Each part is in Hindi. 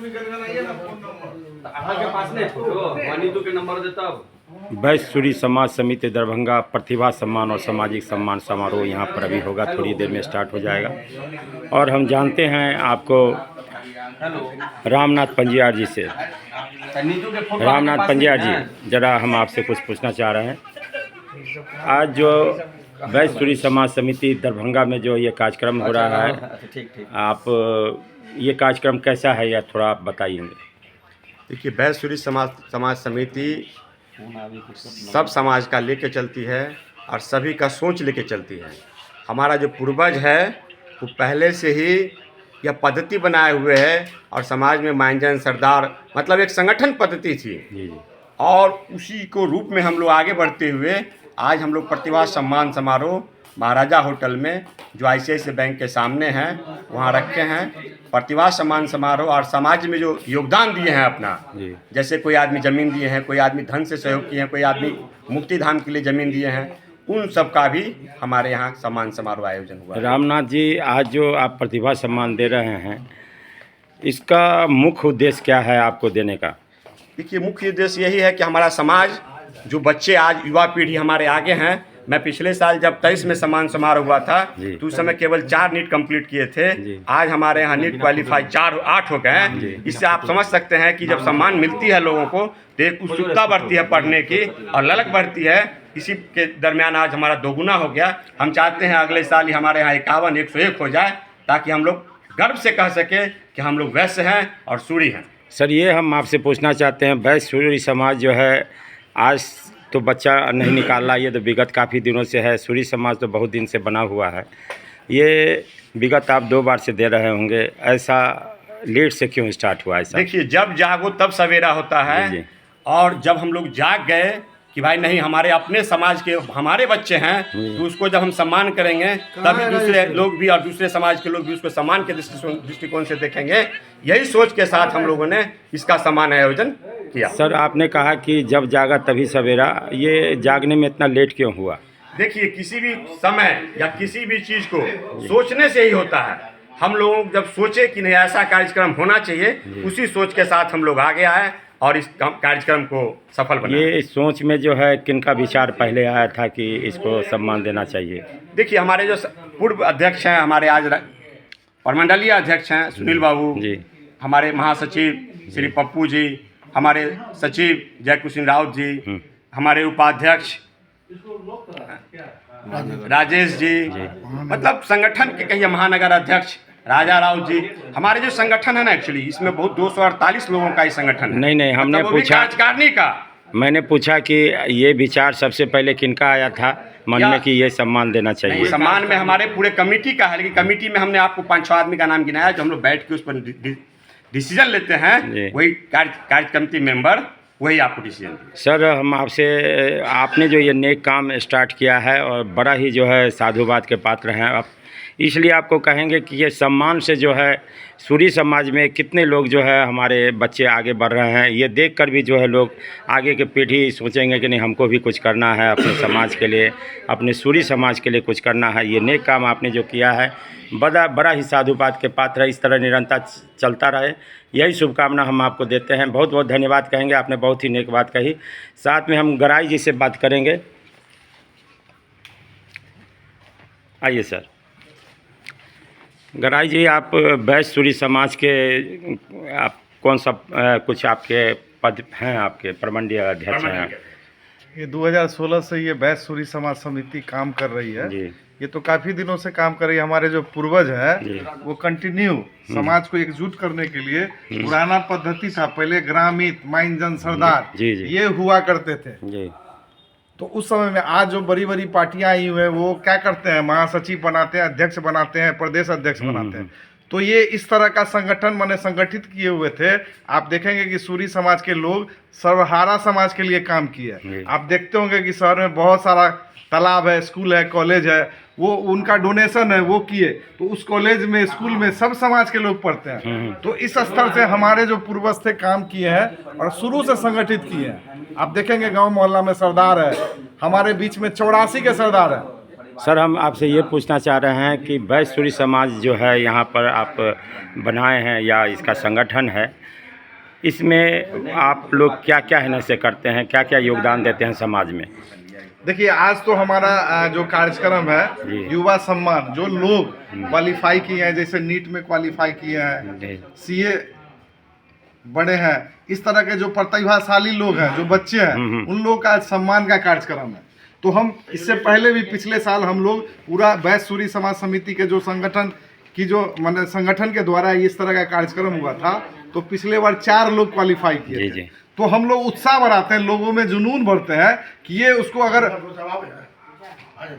आपके पास नहीं फोटो नीतू के नंबर देता वैश्य सूरी समाज समिति दरभंगा प्रतिभा सम्मान और सामाजिक सम्मान समारोह यहाँ पर अभी होगा, थोड़ी देर में स्टार्ट हो जाएगा। और हम जानते हैं आपको रामनाथ पंजियार जी से। रामनाथ पंजियार जी, ज़रा हम आपसे कुछ पूछना चाह रहे हैं। आज जो वैश्य सूरी समाज समिति दरभंगा में जो ये कार्यक्रम हो रहा है, आप ये कार्यक्रम कैसा है या थोड़ा आप बताइएंगे। देखिए, वैश्य सूरी समाज समिति सब समाज का लेके चलती है और सभी का सोच लेके चलती है। हमारा जो पूर्वज है वो पहले से ही यह पद्धति बनाए हुए है और समाज में माइंजन सरदार मतलब एक संगठन पद्धति थी और उसी को रूप में हम लोग आगे बढ़ते हुए आज हम लोग प्रतिभा सम्मान समारोह महाराजा होटल में जो ICICI बैंक के सामने हैं वहाँ रखे हैं। प्रतिभा सम्मान समारोह और समाज में जो योगदान दिए हैं अपना, जैसे कोई आदमी ज़मीन दिए हैं, कोई आदमी धन से सहयोग किए हैं, कोई आदमी मुक्ति धाम के लिए ज़मीन दिए हैं, उन सब का भी हमारे यहाँ सम्मान समारोह आयोजन हुआ। रामनाथ जी, आज जो आप प्रतिभा सम्मान दे रहे हैं, इसका मुख्य उद्देश्य क्या है आपको देने का? देखिए, मुख्य उद्देश्य यही है कि हमारा समाज जो बच्चे आज युवा पीढ़ी हमारे आगे हैं, मैं पिछले साल जब 23 में सम्मान समारोह हुआ था तो उस समय केवल 4 नीट कंप्लीट किए थे। आज हमारे यहाँ नीट क्वालिफाई 8 हो गए हैं। इससे आप समझ सकते हैं कि जब सम्मान मिलती है लोगों को तो एक उत्सुकता बढ़ती है पढ़ने की और ललक बढ़ती है। इसी के दरमियान आज हमारा 2 गुना हो गया। हम चाहते हैं अगले साल ही हमारे यहाँ 51 101 हो जाए ताकि हम लोग गर्व से कह सके कि हम लोग वैश्य हैं और सूरी हैं। सर, ये हम आपसे पूछना चाहते हैं, वैश्य सूरी समाज जो है आज तो बच्चा नहीं निकाल रहा, ये तो विगत काफ़ी दिनों से है। सूरी समाज तो बहुत दिन से बना हुआ है। ये विगत आप 2 बार से दे रहे होंगे, ऐसा लेट से क्यों स्टार्ट हुआ ऐसा? देखिए, जब जागो तब सवेरा होता है और जब हम लोग जाग गए कि भाई नहीं, हमारे अपने समाज के हमारे बच्चे हैं तो उसको जब हम सम्मान करेंगे तभी दूसरे लोग भी और दूसरे समाज के लोग भी उसको सम्मान के दृष्टिकोण से देखेंगे। यही सोच के साथ हम लोगों ने इसका सम्मान आयोजन किया। सर, आपने कहा कि जब जागा तभी सवेरा, ये जागने में इतना लेट क्यों हुआ? देखिए, किसी भी समय या किसी भी चीज़ को सोचने से ही होता है। हम लोग जब सोचे कि नहीं ऐसा कार्यक्रम होना चाहिए, उसी सोच के साथ हम लोग आगे आए और इस कार्यक्रम को सफल बनाया। ये सोच में जो है किनका विचार पहले आया था कि इसको सम्मान देना चाहिए? देखिए, हमारे जो पूर्व अध्यक्ष हैं, हमारे आज प्रमंडलीय अध्यक्ष हैं सुनील बाबू जी, हमारे महासचिव श्री पप्पू जी, हमारे सचिव जयकुशिन राउत जी, हमारे उपाध्यक्ष राजेश जी, मतलब संगठन के कहिए महानगर अध्यक्ष राजा राव जी। हमारे जो संगठन है ना, एक्चुअली इसमें बहुत 248 लोगों का ही संगठन है। नहीं, हमने मतलब पूछा, कार्यकारिणी का मैंने पूछा कि ये विचार सबसे पहले किनका आया था मन में कि ये सम्मान देना चाहिए? सम्मान में हमारे पूरे कमेटी का है, लेकिन कमेटी में हमने आपको 5-6 आदमी का नाम गिनाया जो हम लोग बैठ के उस पर डिसीजन लेते हैं। वही कार्य कमेटी मेंबर वही आपको डिसीजन। सर, हम आपसे, आपने जो ये नेक काम स्टार्ट किया है और बड़ा ही जो है साधुवाद के पात्र हैं आप, इसलिए आपको कहेंगे कि ये सम्मान से जो है सूरी समाज में कितने लोग जो है हमारे बच्चे आगे बढ़ रहे हैं, ये देखकर भी जो है लोग आगे की पीढ़ी सोचेंगे कि नहीं हमको भी कुछ करना है अपने समाज के लिए, अपने सूरी समाज के लिए कुछ करना है। ये नेक काम आपने जो किया है बड़ा ही साधुवाद के पात्र है। इस तरह निरंतर चलता रहे, यही शुभकामना हम आपको देते हैं। बहुत बहुत धन्यवाद कहेंगे, आपने बहुत ही नेक बात कही। साथ में हम गराई जी से बात करेंगे। आइए सर। गराई जी, आप वैश्य सूरी समाज के आप कौन सा कुछ आपके पद हैं, आपके प्रमंडलीय अध्यक्ष हैं? ये 2016 से ये वैश्य सूरी समाज समिति काम कर रही है जी। ये तो काफ़ी दिनों से काम कर रही है। हमारे जो पूर्वज है वो कंटिन्यू समाज को एकजुट करने के लिए पुराना पद्धति था, पहले ग्रामीण माइंजन सरदार ये हुआ करते थे जी। तो उस समय में आज जो बड़ी बड़ी पार्टियां आई हुई हैं वो क्या करते हैं, महासचिव बनाते हैं, अध्यक्ष बनाते हैं, प्रदेश अध्यक्ष बनाते हैं। तो ये इस तरह का संगठन मैंने संगठित किए हुए थे। आप देखेंगे कि सूरी समाज के लोग सर्वहारा समाज के लिए काम किए। आप देखते होंगे कि शहर में बहुत सारा तालाब है, स्कूल है, कॉलेज है, वो उनका डोनेशन है वो किए। तो उस कॉलेज में, स्कूल में सब समाज के लोग पढ़ते हैं। तो इस स्तर से हमारे जो पूर्वज थे काम किए हैं और शुरू से संगठित किए हैं। आप देखेंगे गांव मोहल्ला में सरदार है, हमारे बीच में 84 के सरदार है। सर हम आपसे ये पूछना चाह रहे हैं कि वैश्य सूरी समाज जो है यहाँ पर आप बनाए हैं या इसका संगठन है, इसमें आप लोग क्या क्या है से करते हैं, क्या क्या योगदान देते हैं समाज में? देखिए, आज तो हमारा जो कार्यक्रम जी। है युवा सम्मान, जो लोग क्वालिफाई किए हैं, जैसे नीट में क्वालिफाई किए हैं, जी। सीए बड़े हैं, इस तरह के जो प्रतिभाशाली लोग हैं, जो बच्चे हैं, उन लोगों का सम्मान का कार्यक्रम है। तो हम इससे पहले भी पिछले साल हम लोग पूरा वैश्य सूरी समाज समिति के जो संगठन की जो मतलब संगठन के द्वारा इस तरह का कार्यक्रम हुआ था, तो पिछले बार 4 लोग क्वालिफाई किए थे। तो हम लोग उत्साह बढ़ाते हैं, लोगों में जुनून भरते हैं कि ये उसको अगर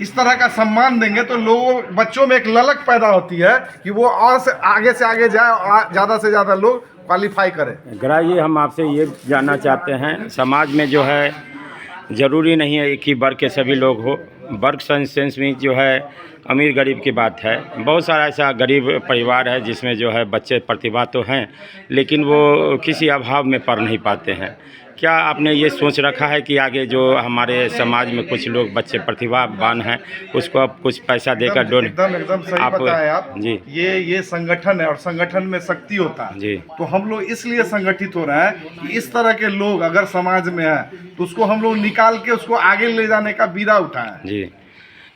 इस तरह का सम्मान देंगे तो लोगों बच्चों में एक ललक पैदा होती है कि वो और से आगे जाए और ज़्यादा से ज़्यादा लोग क्वालिफाई करें। गरा जी, हम आपसे ये जानना चाहते हैं, समाज में जो है ज़रूरी नहीं है एक ही वर्ग के सभी लोग हो, वर्ग सेंस में जो है अमीर गरीब की बात है। बहुत सारा ऐसा गरीब परिवार है जिसमें जो है बच्चे प्रतिभा तो हैं लेकिन वो किसी अभाव में पढ़ नहीं पाते हैं। क्या आपने ये सोच रखा है कि आगे जो हमारे समाज में कुछ लोग बच्चे प्रतिभावान हैं उसको अब कुछ पैसा देकर डोन एकदम सही बताया आप जी। ये संगठन है और संगठन में शक्ति होता है जी। तो हम लोग इसलिए संगठित हो रहे हैं कि इस तरह के लोग अगर समाज में है तो उसको हम लोग निकाल के उसको आगे ले जाने का बीड़ा उठाएं। जी।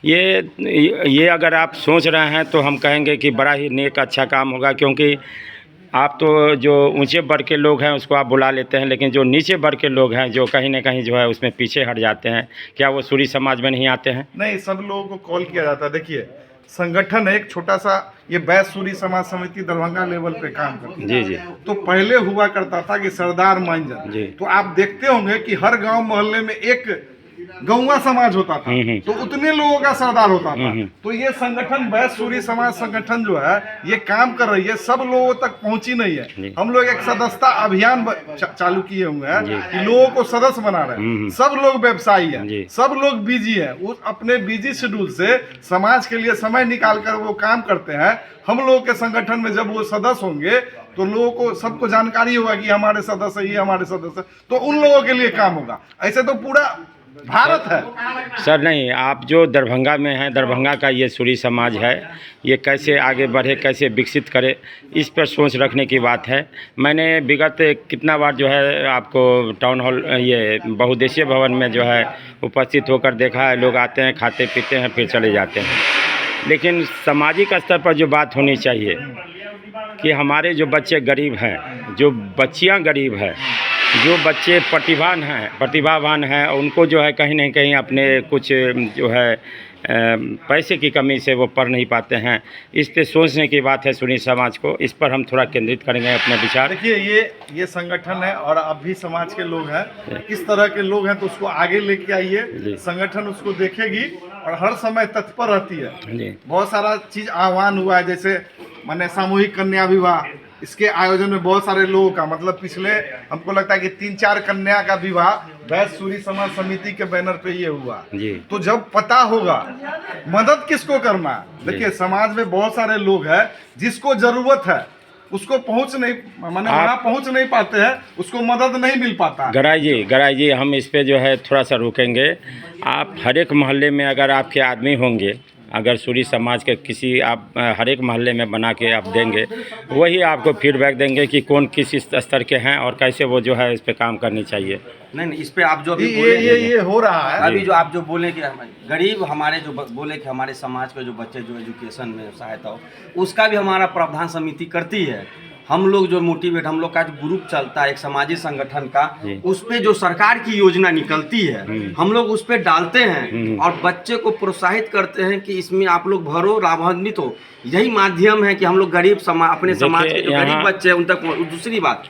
ये अगर आप सोच रहे हैं तो हम कहेंगे कि बड़ा ही नेक अच्छा काम होगा, क्योंकि आप तो जो ऊंचे वर्ग के लोग हैं उसको आप बुला लेते हैं, लेकिन जो नीचे वर्ग के लोग हैं जो कहीं ना कहीं जो है उसमें पीछे हट जाते हैं, क्या वो सूरी समाज में नहीं आते हैं? नहीं, सब लोगों को कॉल किया जाता है। देखिए, संगठन है एक छोटा सा, ये वैश्य सूरी समाज समिति दरभंगा लेवल पे काम करती है। जी जी। तो पहले हुआ करता था कि सरदार मांझन जी। तो आप देखते होंगे कि हर गांव मोहल्ले में एक गौवा समाज होता था, तो उतने लोगों का सरदार होता था। तो ये संगठन वैश्य सूरी समाज संगठन जो है ये काम कर रही है, सब लोगों तक पहुंची नहीं है। हम लोग एक सदस्यता अभियान चालू किए हुए हैं कि लोगों को सदस्य बना रहे हैं। सब लोग व्यवसायी हैं, सब लोग बिजी हैं, वो अपने बिजी शेड्यूल से समाज के लिए समय निकाल कर वो काम करते हैं। हम लोगों के संगठन में जब वो सदस्य होंगे तो लोगों को सबको जानकारी होगा कि हमारे सदस्य, ये हमारे सदस्य, तो उन लोगों के लिए काम होगा। ऐसे तो पूरा भारत है सर। नहीं, आप जो दरभंगा में हैं, दरभंगा का ये सूरी समाज है, ये कैसे आगे बढ़े, कैसे विकसित करे, इस पर सोच रखने की बात है। मैंने विगत कितना बार जो है आपको टाउन हॉल ये बहुउद्देशीय भवन में जो है उपस्थित होकर देखा है। लोग आते हैं, खाते पीते हैं, फिर चले जाते हैं। लेकिन सामाजिक स्तर पर जो बात होनी चाहिए कि हमारे जो बच्चे गरीब हैं, जो बच्चियां गरीब हैं, जो बच्चे प्रतिभावान हैं, उनको जो है कहीं ना कहीं अपने कुछ जो है पैसे की कमी से वो पढ़ नहीं पाते हैं। इस पे सोचने की बात है सूरी समाज को, इस पर हम थोड़ा केंद्रित करेंगे अपने विचार। देखिए, ये संगठन है और अब भी समाज के लोग हैं, इस तरह के लोग हैं तो उसको आगे लेके आइए। संगठन उसको देखेगी और हर समय तत्पर रहती है। बहुत सारा चीज आह्वान हुआ है, जैसे माने सामूहिक कन्या विवाह, इसके आयोजन में बहुत सारे लोगों का मतलब पिछले हमको लगता है कि 3-4 कन्या का विवाह वैश्य सूरी समाज समिति के बैनर पे ये हुआ। तो जब पता होगा मदद किसको करना है, देखिए समाज में बहुत सारे लोग हैं जिसको जरूरत है उसको पहुंच नहीं, माने वहाँ पहुंच नहीं पाते हैं, उसको मदद नहीं मिल पाता। गराई जी, हम इस पे जो है थोड़ा सा रुकेंगे। आप हर एक मोहल्ले में अगर आपके आदमी होंगे, अगर सूरी समाज के किसी आप हर एक मोहल्ले में बना के आप देंगे, वही आपको फीडबैक देंगे कि कौन किस स्तर के हैं और कैसे वो जो है इस पे काम करनी चाहिए। नहीं, इस पे आप जो अभी ये हो रहा है अभी जो आप जो बोले कि गरीब हमारे जो बोले कि हमारे समाज के जो बच्चे जो एजुकेशन में सहायता हो, उसका भी हमारा प्रावधान समिति करती है। हम लोग जो मोटिवेट, हम लोग का जो ग्रुप चलता है एक सामाजिक संगठन का, उस पे जो सरकार की योजना निकलती है हम लोग उस पे डालते हैं और बच्चे को प्रोत्साहित करते हैं कि इसमें आप लोग भरो, लाभान्वित हो। यही माध्यम है कि हम लोग गरीब अपने समाज के जो गरीब बच्चे हैं उन तक। दूसरी बात,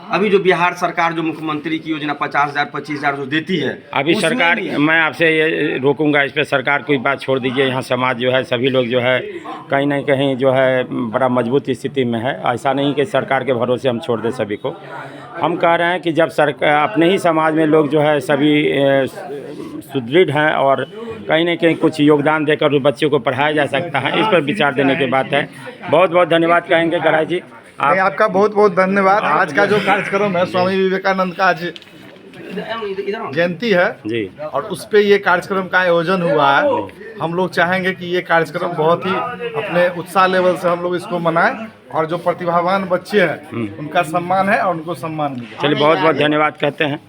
अभी जो बिहार सरकार जो मुख्यमंत्री की योजना 50,000 25,000 जो देती है, अभी सरकार, मैं आपसे ये रोकूंगा इस पे, सरकार कोई बात छोड़ दीजिए। यहाँ समाज जो है सभी लोग जो है कहीं ना कहीं जो है बड़ा मजबूत स्थिति में है। ऐसा नहीं कि सरकार के भरोसे हम छोड़ दें सभी को। हम कह रहे हैं कि जब सरकार अपने ही समाज में लोग जो है सभी सुदृढ़ हैं और कहीं ना कहीं कुछ योगदान देकर बच्चों को पढ़ाया जा सकता है, इस पर विचार देने की बात है। बहुत बहुत धन्यवाद कहेंगे गराई जी। आपका बहुत बहुत धन्यवाद। आज का जो कार्यक्रम है स्वामी विवेकानंद का आज जयंती है जी और उस पे ये कार्यक्रम का आयोजन हुआ है। हम लोग चाहेंगे कि ये कार्यक्रम बहुत ही अपने उत्साह लेवल से हम लोग इसको मनाएं और जो प्रतिभावान बच्चे हैं उनका सम्मान है और उनको सम्मान मिले। चलिए बहुत बहुत धन्यवाद कहते हैं।